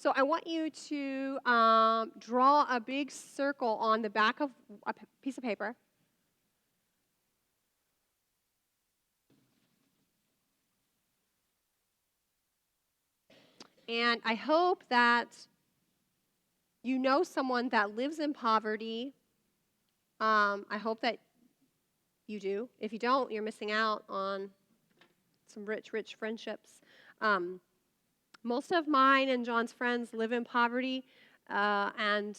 So I want you to draw a big circle on the back of a piece of paper. And I hope that you know someone that lives in poverty. I hope that you do. If you don't, you're missing out on some rich, rich friendships. Most of mine and John's friends live in poverty, and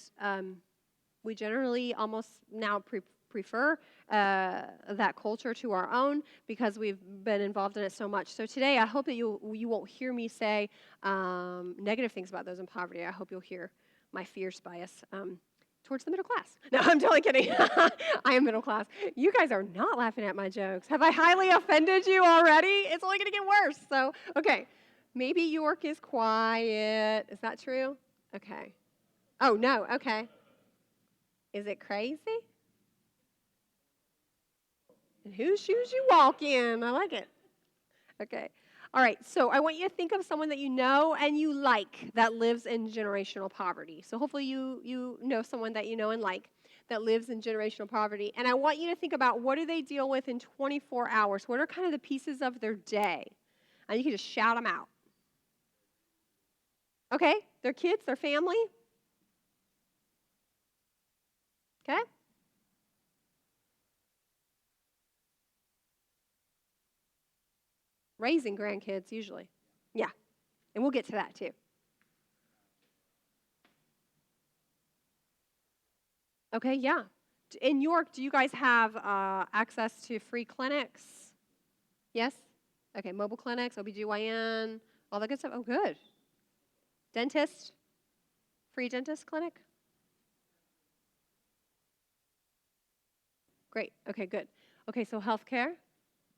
we generally almost now prefer that culture to our own because we've been involved in it so much. So today, I hope that you won't hear me say negative things about those in poverty. I hope you'll hear my fierce bias towards the middle class. No, I'm totally kidding. I am middle class. You guys are not laughing at my jokes. Have I highly offended you already? It's only going to get worse. So, okay. Maybe York is quiet. Is that true? Okay. Oh, no. Okay. Is it crazy? And whose shoes you walk in? I like it. Okay. All right. So I want you to think of someone that you know and you like that lives in generational poverty. So hopefully you know someone that you know and like that lives in generational poverty. And I want you to think about what do they deal with in 24 hours? What are kind of the pieces of their day? And you can just shout them out. Okay? Their kids, their family? Okay? Raising grandkids, usually. Yeah. And we'll get to that, too. Okay, yeah. In York, do you guys have access to free clinics? Yes? Okay, mobile clinics, OBGYN, all that good stuff? Oh, good. Dentist? Free dentist clinic? Great. Okay, good. Okay, so healthcare,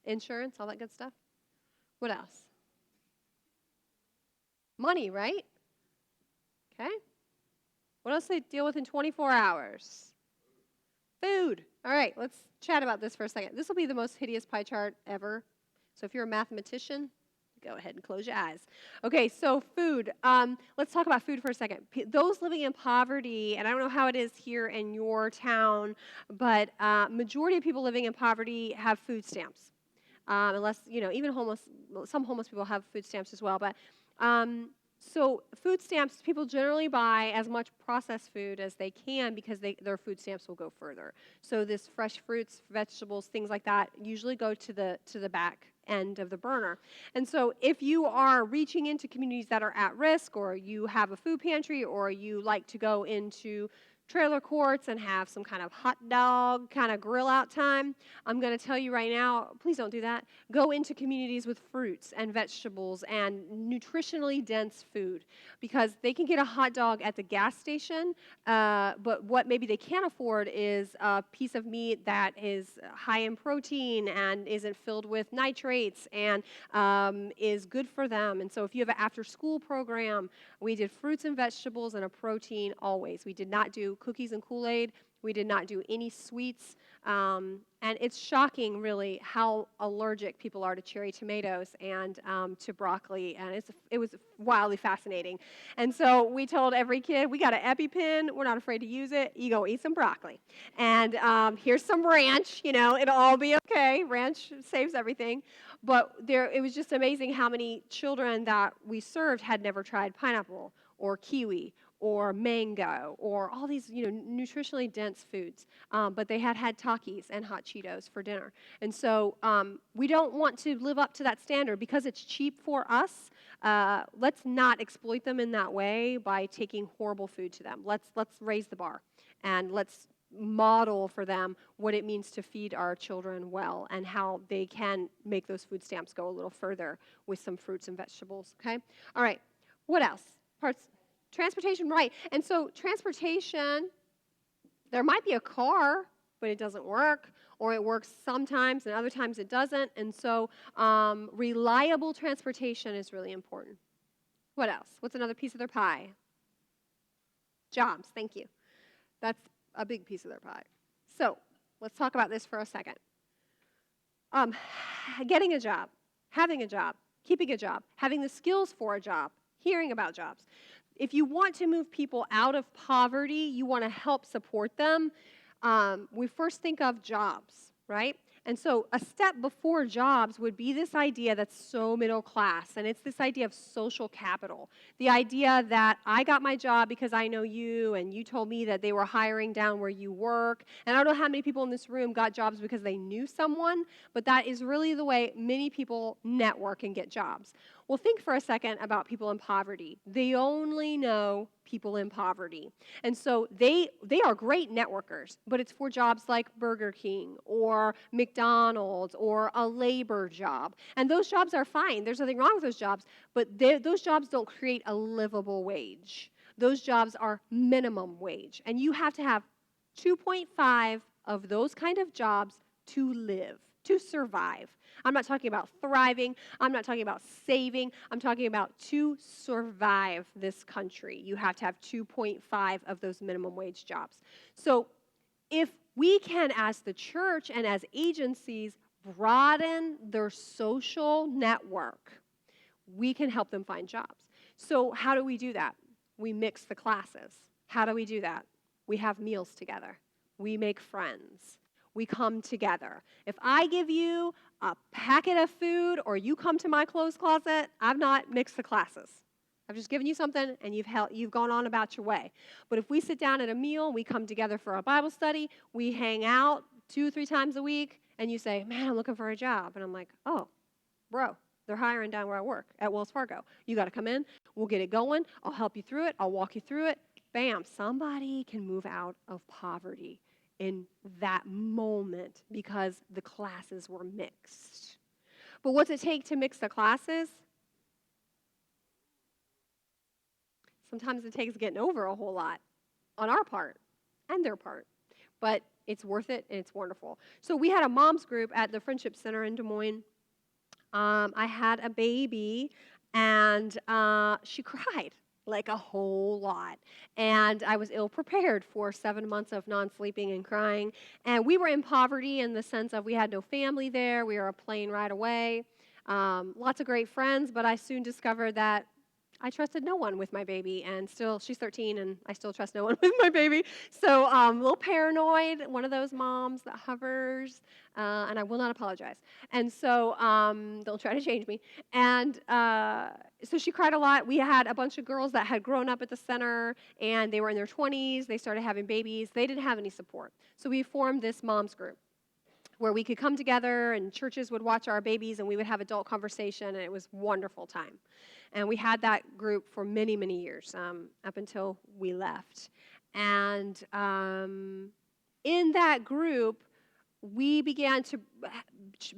insurance, all that good stuff. What else? Money, right? Okay. What else do they deal with in 24 hours? Food. All right, let's chat about this for a second. This will be the most hideous pie chart ever. So if you're a mathematician, go ahead and close your eyes. Okay, so food. Let's talk about food for a second. Those living in poverty, and I don't know how it is here in your town, but majority of people living in poverty have food stamps. Unless, even some homeless people have food stamps as well. But so food stamps, people generally buy as much processed food as they can because their food stamps will go further. So this fresh fruits, vegetables, things like that usually go to the back end of the burner. And so if you are reaching into communities that are at risk, or you have a food pantry, or you like to go into trailer courts and have some kind of hot dog kind of grill out time, I'm going to tell you right now, please don't do that. Go into communities with fruits and vegetables and nutritionally dense food, because they can get a hot dog at the gas station, but what maybe they can't afford is a piece of meat that is high in protein and isn't filled with nitrates and is good for them. And so if you have an after-school program, we did fruits and vegetables and a protein always. We did not do cookies and Kool-Aid. We did not do any sweets. And it's shocking, really, how allergic people are to cherry tomatoes and to broccoli. And it was wildly fascinating. And so we told every kid, we got an EpiPen. We're not afraid to use it. You go eat some broccoli. And here's some ranch. It'll all be okay. Ranch saves everything. But it was just amazing how many children that we served had never tried pineapple or kiwi or mango, or all these, nutritionally dense foods. But they had Takis and hot Cheetos for dinner. And so we don't want to live up to that standard because it's cheap for us. Let's not exploit them in that way by taking horrible food to them. Let's raise the bar, and let's model for them what it means to feed our children well and how they can make those food stamps go a little further with some fruits and vegetables, okay? All right, what else? Transportation, right. And so transportation, there might be a car, but it doesn't work, or it works sometimes and other times it doesn't. And so reliable transportation is really important. What else? What's another piece of their pie? Jobs, thank you. That's a big piece of their pie. So let's talk about this for a second. Getting a job, having a job, keeping a job, having the skills for a job, hearing about jobs. if you want to move people out of poverty, you want to help support them, we first think of jobs, right? And so a step before jobs would be this idea that's so middle class, and it's this idea of social capital. The idea that I got my job because I know you, and you told me that they were hiring down where you work. And I don't know how many people in this room got jobs because they knew someone, but that is really the way many people network and get jobs. Well, think for a second about people in poverty. They only know people in poverty. And so they are great networkers, but it's for jobs like Burger King or McDonald's or a labor job. And those jobs are fine. There's nothing wrong with those jobs, but those jobs don't create a livable wage. Those jobs are minimum wage. And you have to have 2.5 of those kind of jobs to live, to survive. I'm not talking about thriving. I'm not talking about saving. I'm talking about to survive this country. You have to have 2.5 of those minimum wage jobs. So if we can, as the church and as agencies, broaden their social network, we can help them find jobs. So how do we do that? We mix the classes. How do we do that? We have meals together. We make friends. We come together. If I give you a packet of food or you come to my clothes closet, I've not mixed the classes. I've just given you something and you've gone on about your way. But if we sit down at a meal, we come together for a Bible study, we hang out 2-3 times a week, and you say, man, I'm looking for a job. And I'm like, oh, bro, they're hiring down where I work at Wells Fargo. You got to come in. We'll get it going. I'll help you through it. I'll walk you through it. Bam, somebody can move out of poverty in that moment because the classes were mixed. But what's it take to mix the classes? Sometimes it takes getting over a whole lot on our part and their part. But it's worth it and it's wonderful. So we had a mom's group at the Friendship Center in Des Moines. I had a baby and she cried like a whole lot. And I was ill prepared for 7 months of non-sleeping and crying. And we were in poverty in the sense of we had no family there. We were a plane ride away. Lots of great friends, but I soon discovered that I trusted no one with my baby, and still, she's 13, and I still trust no one with my baby. So a little paranoid, one of those moms that hovers, and I will not apologize. And so they'll try to change me. And so she cried a lot. We had a bunch of girls that had grown up at the center, and they were in their 20s. They started having babies. They didn't have any support. So we formed this moms group where we could come together, and churches would watch our babies, and we would have adult conversation, and it was a wonderful time. And we had that group for many, many years, up until we left. And in that group, we began to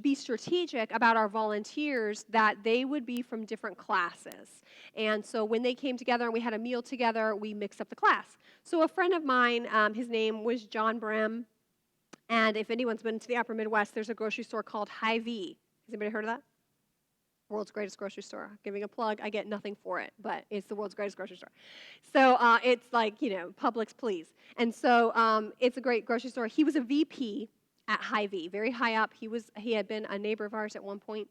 be strategic about our volunteers, that they would be from different classes. And so when they came together and we had a meal together, we mixed up the class. So a friend of mine, his name was John Brim. And if anyone's been to the upper Midwest, there's a grocery store called Hy-Vee. Has anybody heard of that? World's greatest grocery store. Giving a plug, I get nothing for it, but it's the world's greatest grocery store. So it's like, Publix, please. And so it's a great grocery store. He was a VP at Hy-Vee, very high up. He had been a neighbor of ours at one point.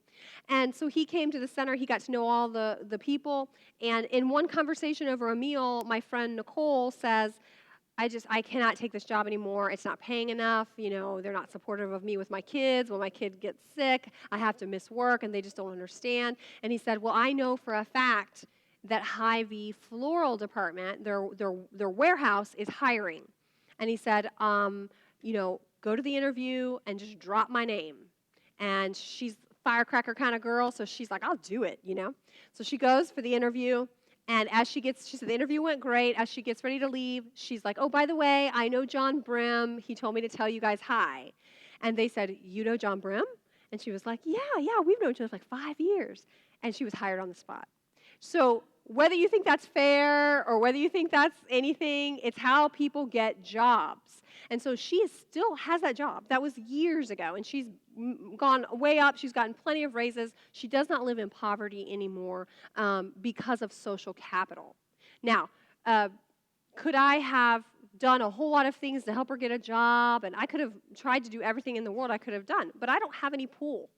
And so he came to the center. He got to know all the people. And in one conversation over a meal, my friend Nicole says, I cannot take this job anymore. It's not paying enough. They're not supportive of me with my kids. When my kid gets sick, I have to miss work, and they just don't understand. And he said, well, I know for a fact that Hy-Vee Floral Department, their warehouse is hiring. And he said, go to the interview and just drop my name. And she's a firecracker kind of girl, so she's like, I'll do it, So she goes for the interview. And she said the interview went great. As she gets ready to leave, she's like, oh, by the way, I know John Brim. He told me to tell you guys hi. And they said, you know John Brim? And she was like, yeah, we've known each other for like 5 years. And she was hired on the spot. So whether you think that's fair or whether you think that's anything, it's how people get jobs. And so she still has that job. That was years ago, and she's gone way up. She's gotten plenty of raises. She does not live in poverty anymore because of social capital. Now, could I have done a whole lot of things to help her get a job? And I could have tried to do everything in the world I could have done, but I don't have any pull.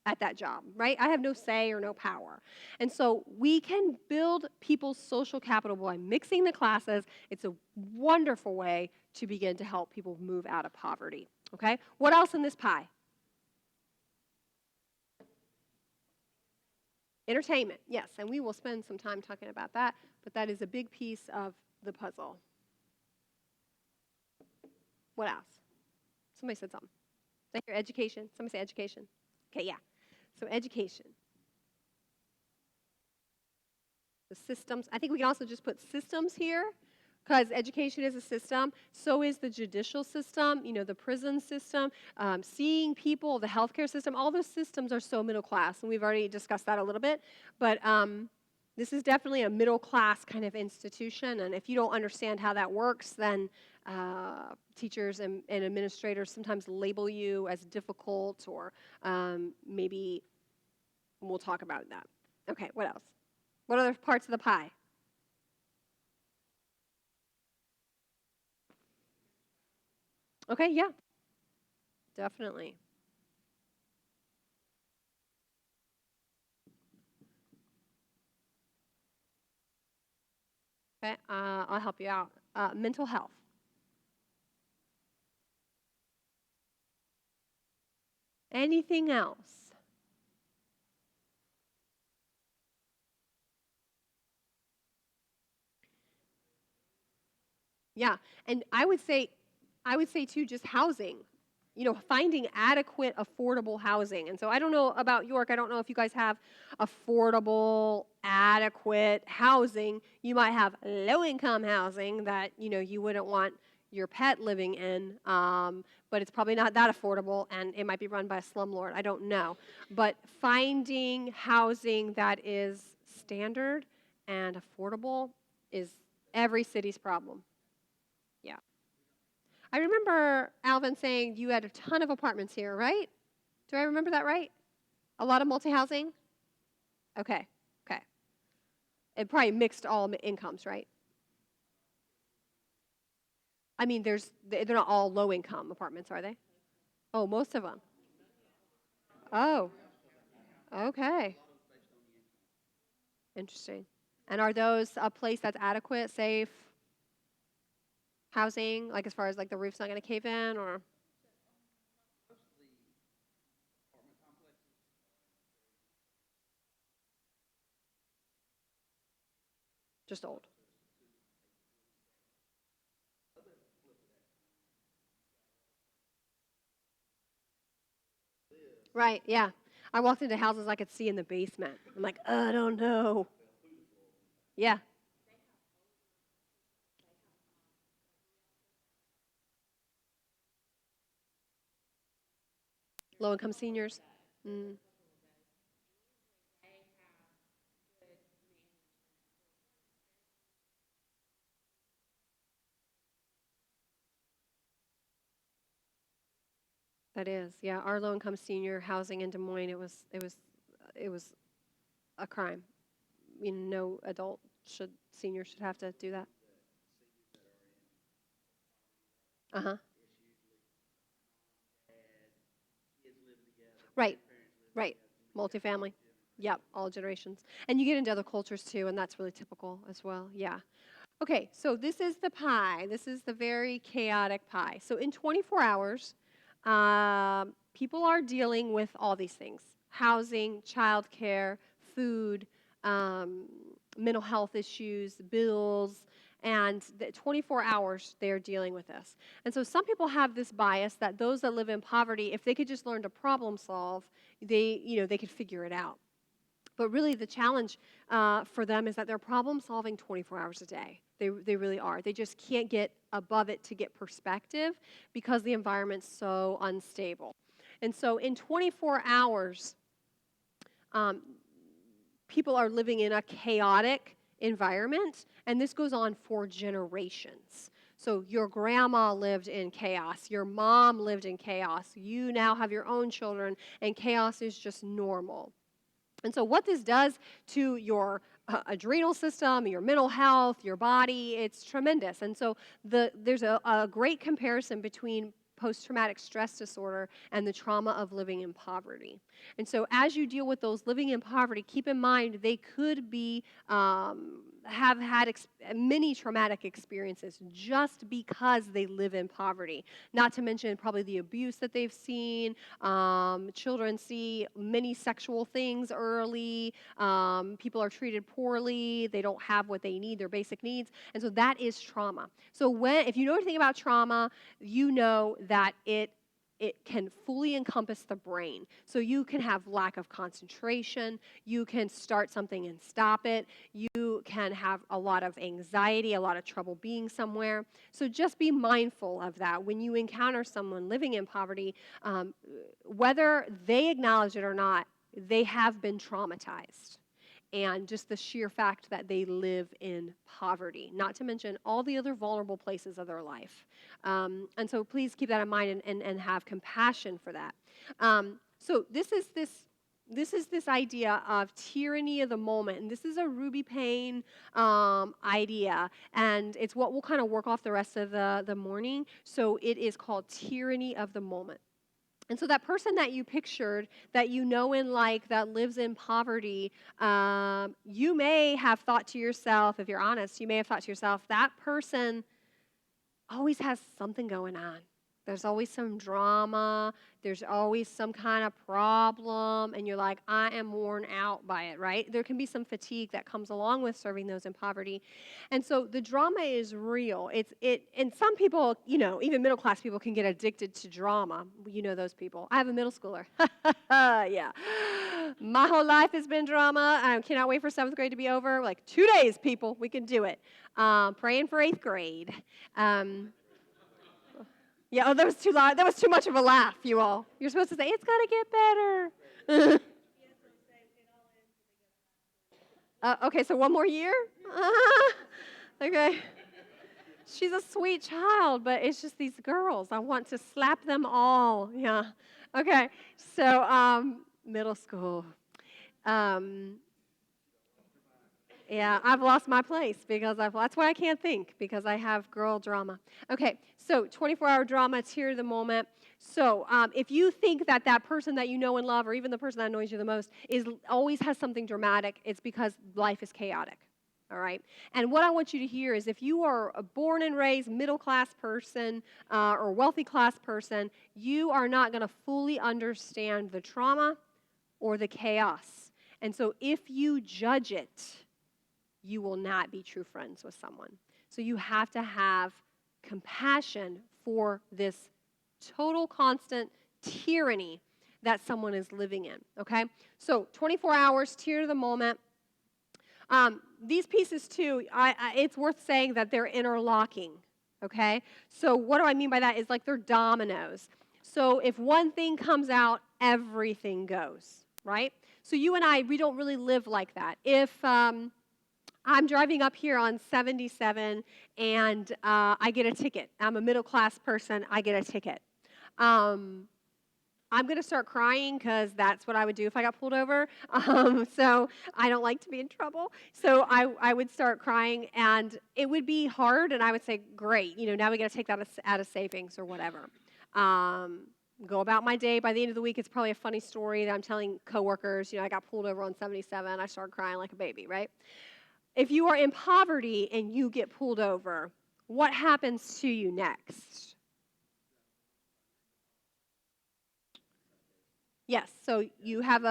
at that job, right? I have no say or no power. And so we can build people's social capital by mixing the classes. It's a wonderful way to begin to help people move out of poverty, okay? What else in this pie? Entertainment, yes, and we will spend some time talking about that, but that is a big piece of the puzzle. What else? Somebody said something. Did I hear education? Somebody say education. Okay, yeah. So education. The systems. I think we can also just put systems here because education is a system. So is the judicial system, the prison system, seeing people, the healthcare system. All those systems are so middle class, and we've already discussed that a little bit. But this is definitely a middle class kind of institution, and if you don't understand how that works, then teachers and administrators sometimes label you as difficult, or maybe we'll talk about that. Okay, what else? What other parts of the pie? Okay, yeah, definitely. Okay, I'll help you out. Mental health. Anything else? Yeah, and I would say too, just housing. Finding adequate, affordable housing. And so I don't know about York. I don't know if you guys have affordable, adequate housing. You might have low-income housing that you wouldn't want your pet living in, but it's probably not that affordable, and it might be run by a slumlord. I don't know. But finding housing that is standard and affordable is every city's problem. Yeah. I remember Alvin saying you had a ton of apartments here, right? Do I remember that right? A lot of multi-housing? Okay, okay. It probably mixed all incomes, right? I mean, they're not all low-income apartments, are they? Oh, most of them. Oh, okay. Interesting. And are those a place that's adequate, safe housing, like as far as like the roof's not going to cave in, or just old? Right, yeah. I walked into houses I could see in the basement. I'm like, I don't know. Yeah, low-income seniors. Mm. That is, yeah. Our low-income senior housing in Des Moines, it was a crime. No adult senior should have to do that. Uh-huh. Right, right. Multifamily. Yep, all generations. And you get into other cultures too, and that's really typical as well. Yeah. Okay, so this is the pie. This is the very chaotic pie. So in 24 hours, people are dealing with all these things: housing, childcare, food, um, mental health issues, bills, and the 24 hours they're dealing with this. And so some people have this bias that those that live in poverty, if they could just learn to problem solve, they could figure it out. But really, the challenge for them is that they're problem solving 24 hours a day. They really are. They just can't get above it to get perspective because the environment's so unstable. And so, in 24 hours, um, people are living in a chaotic environment, and this goes on for generations. So, your grandma lived in chaos, your mom lived in chaos, you now have your own children, and chaos is just normal. And so, what this does to your adrenal system, your mental health, your body, it's tremendous. And so, there's a great comparison between post-traumatic stress disorder and the trauma of living in poverty. And so as you deal with those living in poverty, keep in mind they could be have had many traumatic experiences just because they live in poverty. Not to mention probably the abuse that they've seen. Children see many sexual things early. People are treated poorly. They don't have what they need, their basic needs. And so that is trauma. So if you know anything about trauma, you know that it can fully encompass the brain. So you can have lack of concentration. You can start something and stop it. You can have a lot of anxiety, a lot of trouble being somewhere. So just be mindful of that when you encounter someone living in poverty, whether they acknowledge it or not, they have been traumatized. And just the sheer fact that they live in poverty, not to mention all the other vulnerable places of their life. And so please keep that in mind and have compassion for that. So this is this idea of tyranny of the moment, and this is a Ruby Payne idea, and it's what we'll kind of work off the rest of the morning. So it is called tyranny of the moment. And so that person that you pictured, that you know and like, that lives in poverty, you may have thought to yourself, if you're honest, you may have thought to yourself, that person always has something going on. There's always some drama. There's always some kind of problem. And you're like, I am worn out by it, right? There can be some fatigue that comes along with serving those in poverty. And so the drama is real. And some people, even middle-class people can get addicted to drama. You know those people. I have a middle schooler. Yeah. My whole life has been drama. I cannot wait for 7th grade to be over. Like 2 days, people. We can do it. Praying for 8th grade. Yeah, that was too loud. That was too much of a laugh, you all. You're supposed to say, it's going to get better. Okay, so one more year? Okay. She's a sweet child, but it's just these girls. I want to slap them all. Yeah. Okay, so middle school. Yeah, I've lost my place because that's why I can't think, because I have girl drama. Okay, so 24-hour drama, tear of the moment. So if you think that that person that you know and love, or even the person that annoys you the most, always has something dramatic, it's because life is chaotic. All right? And what I want you to hear is, if you are a born and raised middle-class person or wealthy class person, you are not going to fully understand the trauma or the chaos. And so if you judge it, you will not be true friends with someone. So you have to have compassion for this total constant tyranny that someone is living in, okay? So 24 hours, tear of the moment. These pieces, too, it's worth saying that they're interlocking, okay? So what do I mean by that is, like, they're dominoes. So if one thing comes out, everything goes, right? So you and I, we don't really live like that. If I'm driving up here on 77 and I get a ticket. I'm a middle-class person. I get a ticket. I'm going to start crying because that's what I would do if I got pulled over. So I don't like to be in trouble. So I would start crying, and it would be hard, and I would say, great, now we got to take that out of savings or whatever. Go about my day. By the end of the week, it's probably a funny story that I'm telling coworkers. I got pulled over on 77. I started crying like a baby, right? If you are in poverty and you get pulled over, what happens to you next? Yes, so you have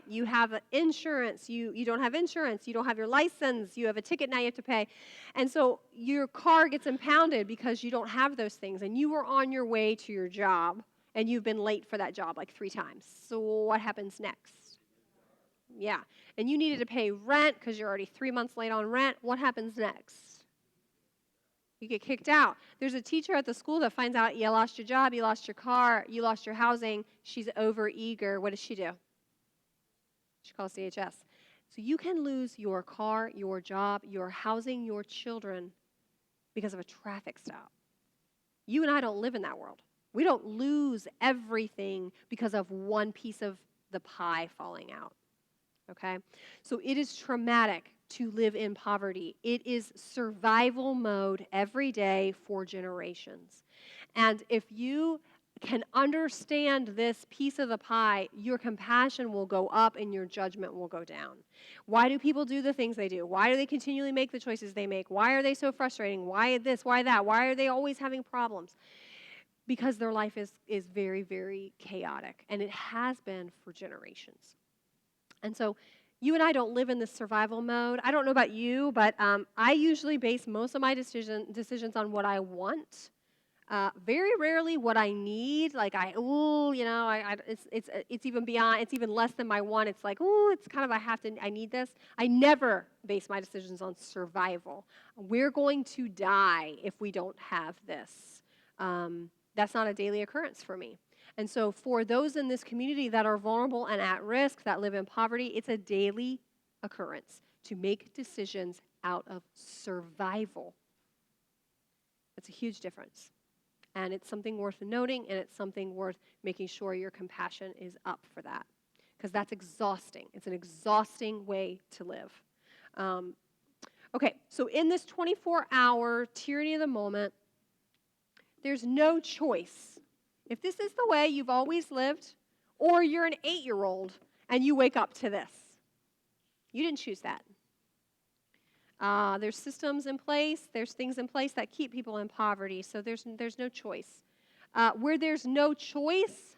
you have insurance, you don't have insurance, you don't have your license, you have a ticket now you have to pay. And so your car gets impounded because you don't have those things, and you were on your way to your job, and you've been late for that job like 3 times. So what happens next? Yeah, and you needed to pay rent because you're already 3 months late on rent. What happens next? You get kicked out. There's a teacher at the school that finds out you lost your job, you lost your car, you lost your housing. She's overeager. What does she do? She calls CHS. So you can lose your car, your job, your housing, your children because of a traffic stop. You and I don't live in that world. We don't lose everything because of one piece of the pie falling out. Okay? So it is traumatic to live in poverty. It is survival mode every day for generations. And if you can understand this piece of the pie, your compassion will go up and your judgment will go down. Why do people do the things they do? Why do they continually make the choices they make? Why are they so frustrating? Why this? Why that? Why are they always having problems? Because their life is very, very chaotic, and it has been for generations. And so you and I don't live in this survival mode. I don't know about you, but I usually base most of my decisions on what I want. Very rarely what I need. Like it's even beyond. It's even less than my want. It's like, it's kind of I need this. I never base my decisions on survival. We're going to die if we don't have this. That's not a daily occurrence for me. And so for those in this community that are vulnerable and at risk, that live in poverty, it's a daily occurrence to make decisions out of survival. It's a huge difference. And it's something worth noting, and it's something worth making sure your compassion is up for that. Because that's exhausting. It's an exhausting way to live. Okay, so in this 24-hour tyranny of the moment, there's no choice. If this is the way you've always lived, or you're an 8-year-old and you wake up to this, you didn't choose that. There's systems in place, there's things in place that keep people in poverty, so there's no choice. Where there's no choice,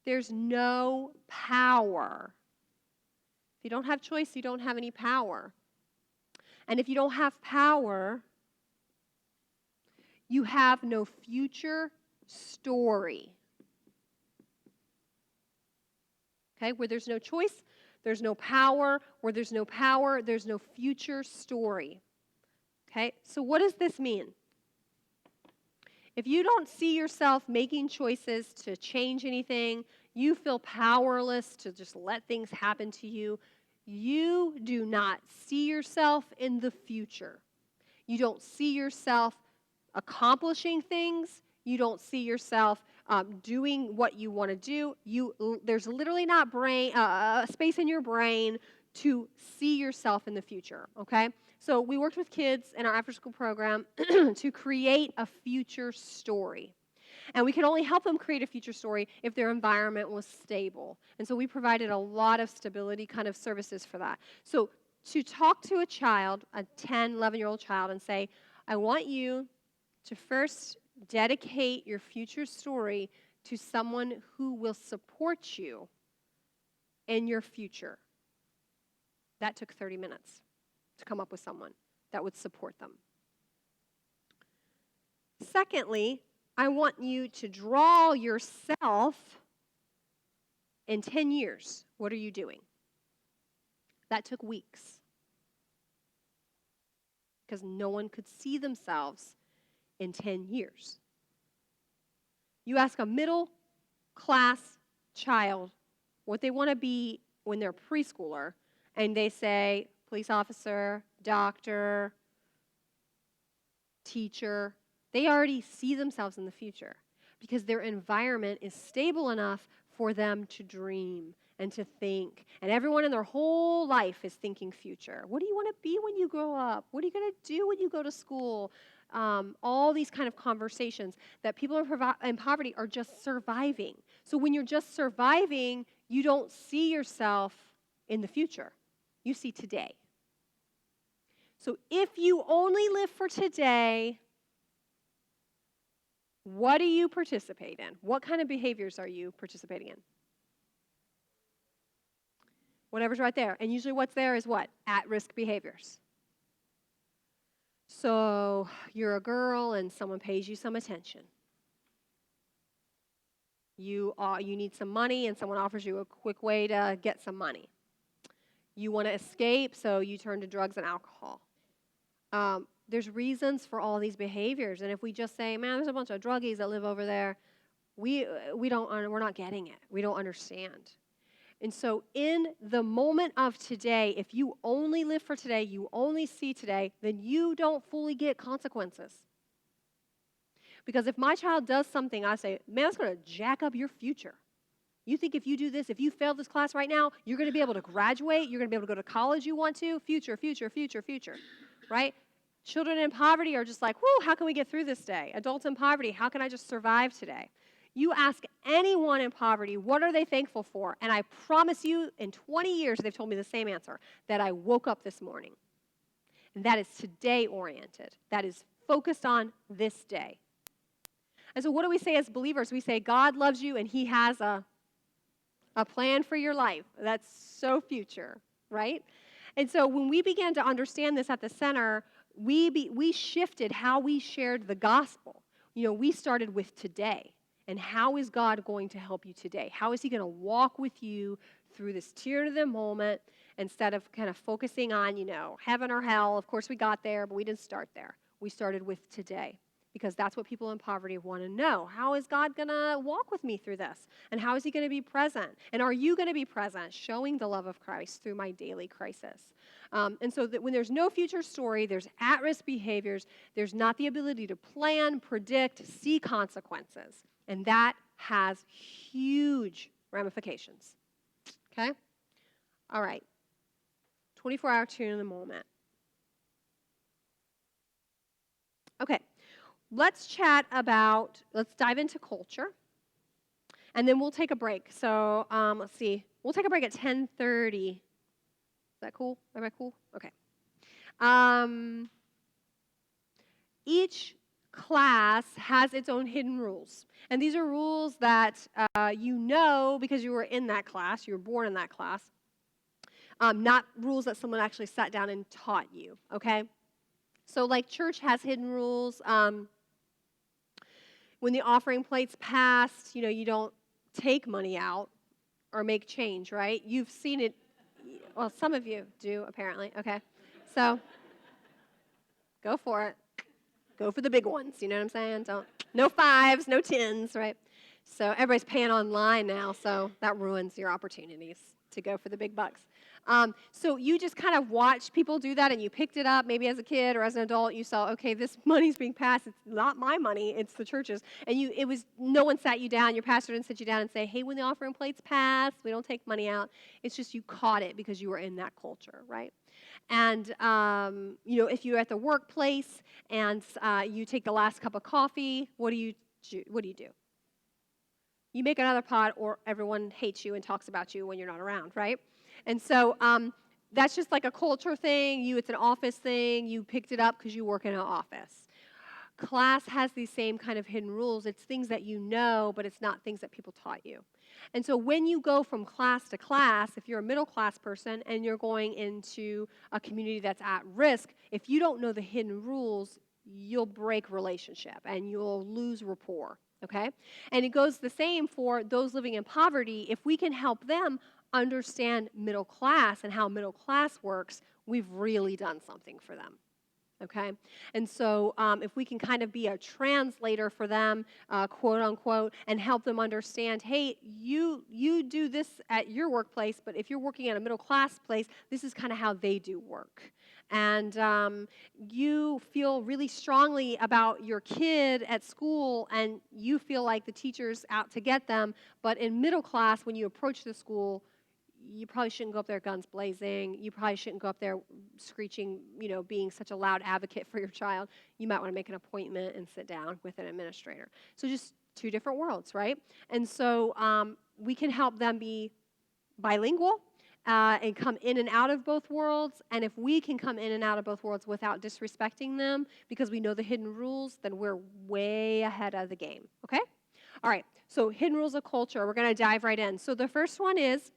there's no power. If you don't have choice, you don't have any power. And if you don't have power, you have no future story. Okay, where there's no choice, there's no power. Where there's no power, there's no future story. Okay, so what does this mean? If you don't see yourself making choices to change anything, you feel powerless to just let things happen to you, you do not see yourself in the future. You don't see yourself accomplishing things. You don't see yourself doing what you want to do. There's literally not space in your brain to see yourself in the future, okay? So we worked with kids in our after-school program to create a future story. And we could only help them create a future story if their environment was stable. And so we provided a lot of stability kind of services for that. So to talk to a child, a 10, 11-year-old child, and say, I want you to first dedicate your future story to someone who will support you in your future. That took 30 minutes to come up with someone that would support them. Secondly, I want you to draw yourself in 10 years. What are you doing? That took weeks because no one could see themselves in 10 years. You ask a middle-class child what they want to be when they're a preschooler, and they say police officer, doctor, teacher. They already see themselves in the future because their environment is stable enough for them to dream and to think. And everyone in their whole life is thinking future. What do you want to be when you grow up? What are you going to do when you go to school? All these kind of conversations that people in poverty are just surviving. So when you're just surviving, you don't see yourself in the future. You see today. So if you only live for today, what do you participate in? What kind of behaviors are you participating in? Whatever's right there. And usually what's there is what? At-risk behaviors. So you're a girl and someone pays you some attention. You need some money and someone offers you a quick way to get some money. You want to escape, so you turn to drugs and alcohol. There's reasons for all these behaviors, and if we just say, man, there's a bunch of druggies that live over there, we're not getting it. We don't understand. And so in the moment of today, if you only live for today, you only see today, then you don't fully get consequences. Because if my child does something, I say, man, that's going to jack up your future. You think if you do this, if you fail this class right now, you're going to be able to graduate, you're going to be able to go to college you want to, future, right? Children in poverty are just like, whoo, how can we get through this day? Adults in poverty, how can I just survive today? You ask anyone in poverty, what are they thankful for? And I promise you, in 20 years, they've told me the same answer, that I woke up this morning. And that is today oriented. That is focused on this day. And so what do we say as believers? We say God loves you and he has a plan for your life. That's so future, right? And so when we began to understand this at the center, we shifted how we shared the gospel. We started with today. And how is God going to help you today? How is he going to walk with you through this tear to the moment instead of kind of focusing on, heaven or hell? Of course, we got there, but we didn't start there. We started with today because that's what people in poverty want to know. How is God going to walk with me through this? And how is he going to be present? And are you going to be present, showing the love of Christ through my daily crisis? And so that when there's no future story, there's at-risk behaviors, there's not the ability to plan, predict, see consequences. And that has huge ramifications. Okay? All right. 24-hour tune in the moment. Okay. Let's dive into culture. And then we'll take a break. So let's see. We'll take a break at 10:30. Is that cool? Everybody cool? Okay. Each class has its own hidden rules. And these are rules that because you were in that class, you were born in that class, not rules that someone actually sat down and taught you, okay? So like church has hidden rules. When the offering plate's passed, you don't take money out or make change, right? You've seen it. Well, some of you do, apparently, okay? So go for it. Go for the big ones, you know what I'm saying? No 5s, no 10s, right? So everybody's paying online now, so that ruins your opportunities to go for the big bucks. So you just kind of watched people do that, and you picked it up, maybe as a kid or as an adult. You saw, okay, this money's being passed. It's not my money; it's the church's. And no one sat you down. Your pastor didn't sit you down and say, "Hey, when the offering plate's passed, we don't take money out." It's just you caught it because you were in that culture, right? And, if you're at the workplace and you take the last cup of coffee, what do you do? You make another pot, or everyone hates you and talks about you when you're not around, right? And so that's just like a culture thing. It's an office thing. You picked it up because you work in an office. Class has these same kind of hidden rules. It's things that you know, but it's not things that people taught you. And so when you go from class to class, if you're a middle class person and you're going into a community that's at risk, if you don't know the hidden rules, you'll break relationship and you'll lose rapport, okay? And it goes the same for those living in poverty. If we can help them understand middle class and how middle class works, we've really done something for them. Okay, and so if we can kind of be a translator for them, quote unquote, and help them understand, hey, you do this at your workplace, but if you're working at a middle class place, this is kind of how they do work. And you feel really strongly about your kid at school, and you feel like the teacher's out to get them, but in middle class, when you approach the school, you probably shouldn't go up there guns blazing. You probably shouldn't go up there screeching, being such a loud advocate for your child. You might want to make an appointment and sit down with an administrator. So just two different worlds, right? And so we can help them be bilingual and come in and out of both worlds. And if we can come in and out of both worlds without disrespecting them because we know the hidden rules, then we're way ahead of the game, okay? All right, so hidden rules of culture. We're going to dive right in. So the first one is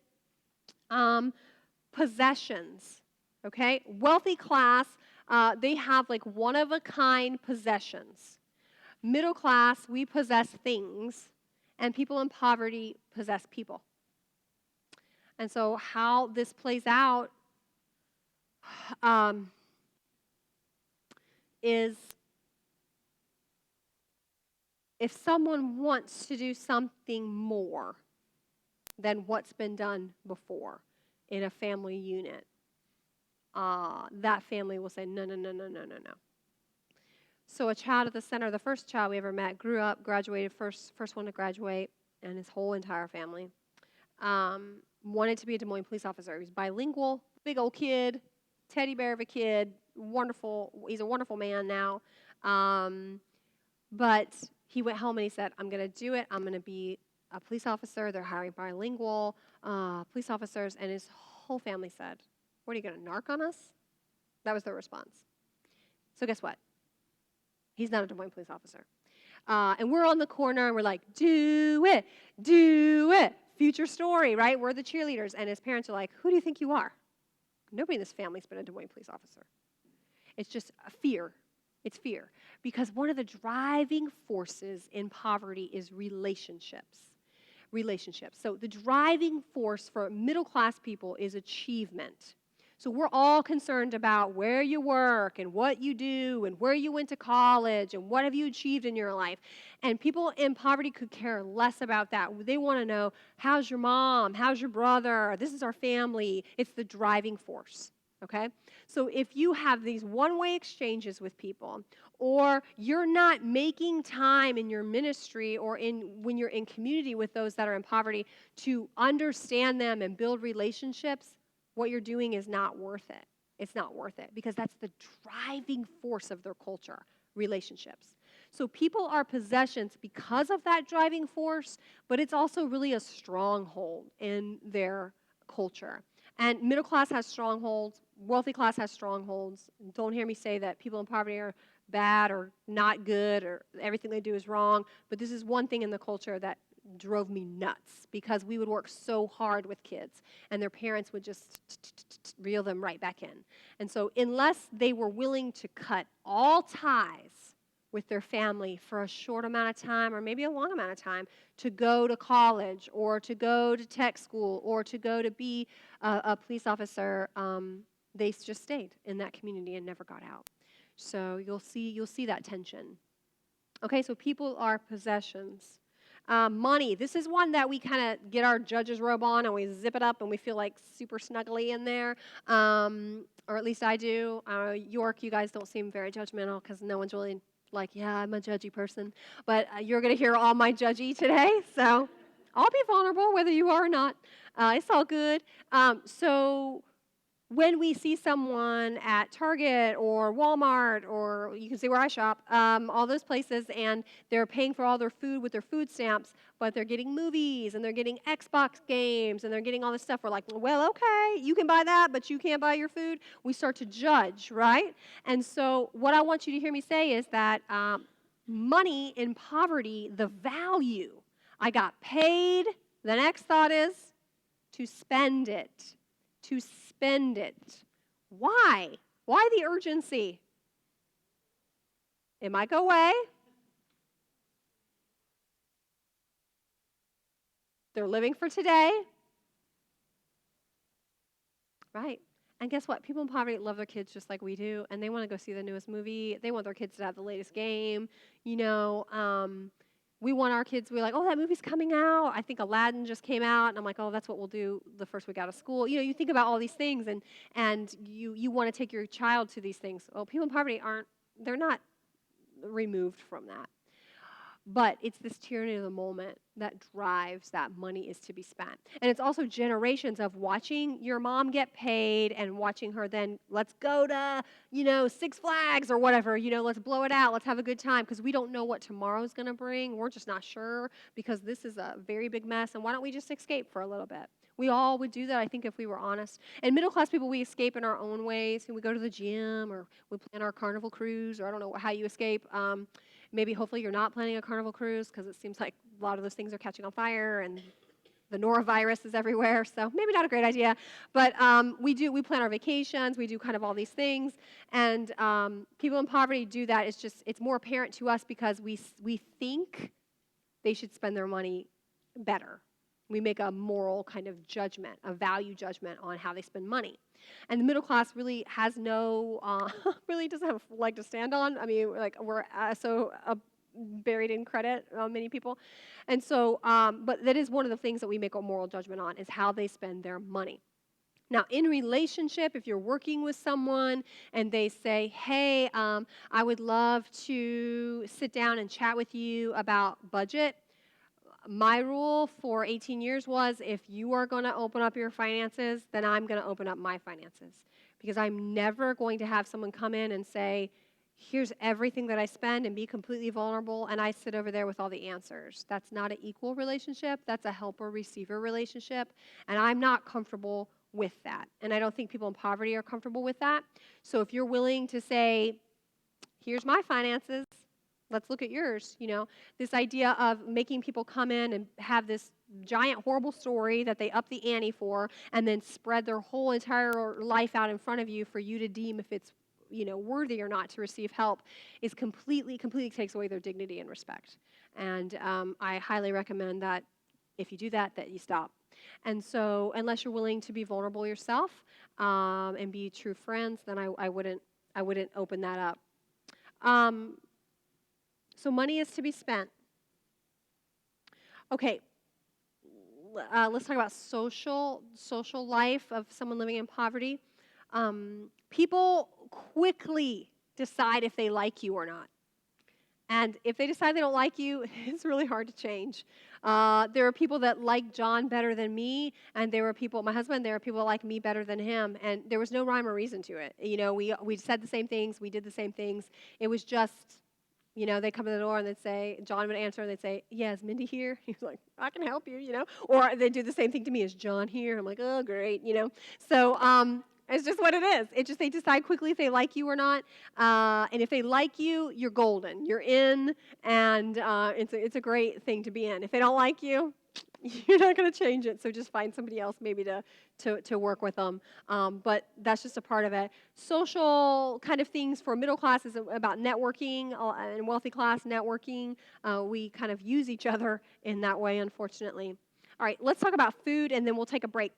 possessions, okay? Wealthy class, they have like one-of-a-kind possessions. Middle class, we possess things, and people in poverty possess people. And so how this plays out is if someone wants to do something more than what's been done before in a family unit, that family will say, no, no, no, no, no, no, no. So a child at the center, the first child we ever met, grew up, graduated, first one to graduate, and his whole entire family, wanted to be a Des Moines police officer. He was bilingual, big old kid, teddy bear of a kid, wonderful. He's a wonderful man now. But he went home and he said, I'm going to do it. I'm going to be a police officer. They're hiring bilingual police officers. And his whole family said, what, are you going to narc on us? That was their response. So guess what? He's not a Des Moines police officer. And we're on the corner and we're like, do it, do it. Future story, right? We're the cheerleaders. And his parents are like, who do you think you are? Nobody in this family's been a Des Moines police officer. It's just a fear. It's fear. Because one of the driving forces in poverty is relationships. Relationships. So the driving force for middle-class people is achievement. So we're all concerned about where you work and what you do and where you went to college and what have you achieved in your life. And people in poverty could care less about that. They want to know, how's your mom? How's your brother? This is our family. It's the driving force, okay? So if you have these one-way exchanges with people, or you're not making time in your ministry or when you're in community with those that are in poverty to understand them and build relationships, what you're doing is not worth it. It's not worth it because that's the driving force of their culture, relationships. So people are possessions because of that driving force, but it's also really a stronghold in their culture. And middle class has strongholds, wealthy class has strongholds. Don't hear me say that people in poverty are bad or not good or everything they do is wrong, but this is one thing in the culture that drove me nuts because we would work so hard with kids and their parents would just reel them right back in. And so unless they were willing to cut all ties with their family for a short amount of time or maybe a long amount of time to go to college or to go to tech school or to go to be a police officer, they just stayed in that community and never got out. So you'll see that tension. Okay, so people are possessions. Money. This is one that we kind of get our judge's robe on and we zip it up and we feel like super snuggly in there, or at least I do. York, you guys don't seem very judgmental because no one's really like, yeah, I'm a judgy person. But you're going to hear all my judgy today, so I'll be vulnerable whether you are or not. It's all good. So when we see someone at Target or Walmart, or you can see where I shop, all those places, and they're paying for all their food with their food stamps, but they're getting movies, and they're getting Xbox games, and they're getting all this stuff, we're like, well, okay, you can buy that, but you can't buy your food. We start to judge, right? And so what I want you to hear me say is that money in poverty, the value, I got paid, the next thought is to spend it. To spend it. Why? Why the urgency? It might go away. They're living for today. Right. And guess what? People in poverty love their kids just like we do, and they want to go see the newest movie. They want their kids to have the latest game. We want our kids, we're like, oh, that movie's coming out. I think Aladdin just came out. And I'm like, oh, that's what we'll do the first week out of school. You think about all these things, and you want to take your child to these things. Oh, people in poverty they're not removed from that. But it's this tyranny of the moment that drives that money is to be spent. And it's also generations of watching your mom get paid and watching her then, let's go to, Six Flags or whatever, let's blow it out, let's have a good time, because we don't know what tomorrow's going to bring. We're just not sure because this is a very big mess, and why don't we just escape for a little bit? We all would do that, I think, if we were honest. And middle-class people, we escape in our own ways. We go to the gym, or we plan our carnival cruise, or I don't know how you escape. Maybe hopefully you're not planning a carnival cruise because it seems like a lot of those things are catching on fire and the norovirus is everywhere, so maybe not a great idea. But we plan our vacations, we do kind of all these things, and people in poverty do that. It's more apparent to us because we think they should spend their money better. We make a moral kind of judgment, a value judgment on how they spend money. And the middle class really has really doesn't have a leg to stand on. I mean, we're so buried in credit, many people. And so, but that is one of the things that we make a moral judgment on is how they spend their money. Now, in relationship, if you're working with someone and they say, hey, I would love to sit down and chat with you about budget, my rule for 18 years was if you are going to open up your finances, then I'm going to open up my finances. because I'm never going to have someone come in and say, here's everything that I spend and be completely vulnerable, and I sit over there with all the answers. That's not an equal relationship. That's a helper-receiver relationship, and I'm not comfortable with that. And I don't think people in poverty are comfortable with that. So if you're willing to say, here's my finances, let's look at yours, this idea of making people come in and have this giant horrible story that they up the ante for, and then spread their whole entire life out in front of you for you to deem if it's worthy or not to receive help, is completely takes away their dignity and respect. And I highly recommend that if you do that you stop. And so unless you're willing to be vulnerable yourself and be true friends, then I wouldn't open that up. So money is to be spent. Okay, let's talk about social life of someone living in poverty. People quickly decide if they like you or not. And if they decide they don't like you, it's really hard to change. There are people that like John better than me, and there are people that like me better than him, and there was no rhyme or reason to it. We said the same things, we did the same things. It was just, they'd come to the door and they'd say, John would answer and they'd say, yeah, is Mindy here? He was like, I can help you, Or they'd do the same thing to me, is John here? I'm like, oh, great, So it's just what it is. It's just they decide quickly if they like you or not. And if they like you, you're golden. You're in, and it's a great thing to be in. If they don't like you, you're not going to change it. So just find somebody else maybe to work with them. But that's just a part of it. Social kind of things for middle class is about networking, and wealthy class networking. We kind of use each other in that way, unfortunately. All right, let's talk about food, and then we'll take a break.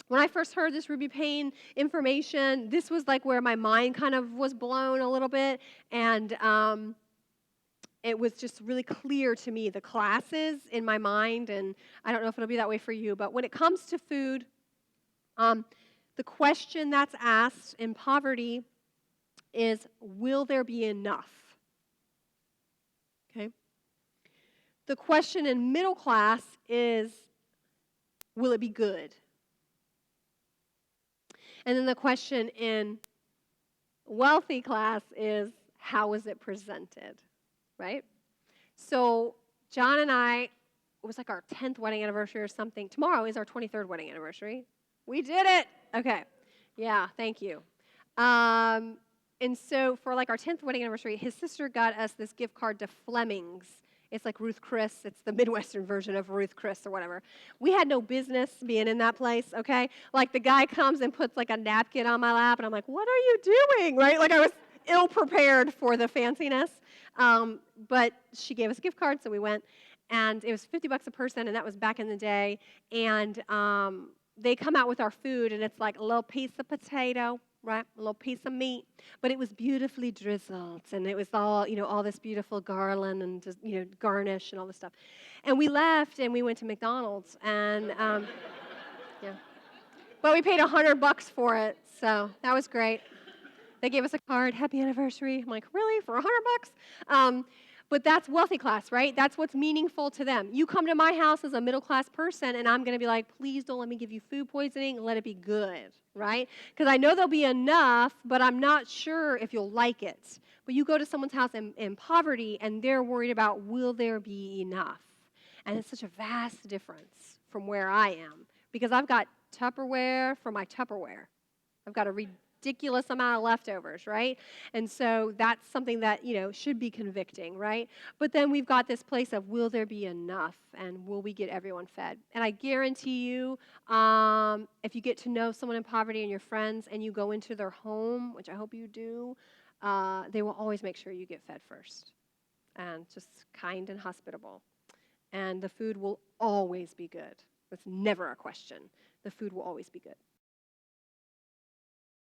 When I first heard this Ruby Payne information, this was like where my mind kind of was blown a little bit, and it was just really clear to me, the classes in my mind, and I don't know if it'll be that way for you, but when it comes to food, the question that's asked in poverty is, will there be enough? Okay. The question in middle class is, will it be good? And then the question in wealthy class is, how is it presented, right? So John and I, it was like our 10th wedding anniversary or something. Tomorrow is our 23rd wedding anniversary. We did it. Okay. Yeah, thank you. And so for like our 10th wedding anniversary, his sister got us this gift card to Fleming's. It's like Ruth Chris. It's the Midwestern version of Ruth Chris or whatever. We had no business being in that place, okay? Like the guy comes and puts like a napkin on my lap, and I'm like, what are you doing, right? Like I was ill-prepared for the fanciness. But she gave us a gift card, so we went. And it was $50 a person, and that was back in the day. And they come out with our food, and it's like a little piece of potato, right? A little piece of meat, but it was beautifully drizzled, and it was all, all this beautiful garland and just, garnish and all this stuff. And we left, and we went to McDonald's, and yeah, but we paid $100 for it, so that was great. They gave us a card, happy anniversary. I'm like, really, for $100? But that's wealthy class, right? That's what's meaningful to them. You come to my house as a middle class person, and I'm going to be like, please don't let me give you food poisoning. Let it be good, right? Because I know there'll be enough, but I'm not sure if you'll like it. But you go to someone's house in poverty, and they're worried about, will there be enough? And it's such a vast difference from where I am, because I've got Tupperware for my Tupperware. I've got a ridiculous amount of leftovers, right? And so that's something that, should be convicting, right? But then we've got this place of, will there be enough, and will we get everyone fed? And I guarantee you, if you get to know someone in poverty and your friends, and you go into their home, which I hope you do, they will always make sure you get fed first, and just kind and hospitable. And the food will always be good. That's never a question. The food will always be good.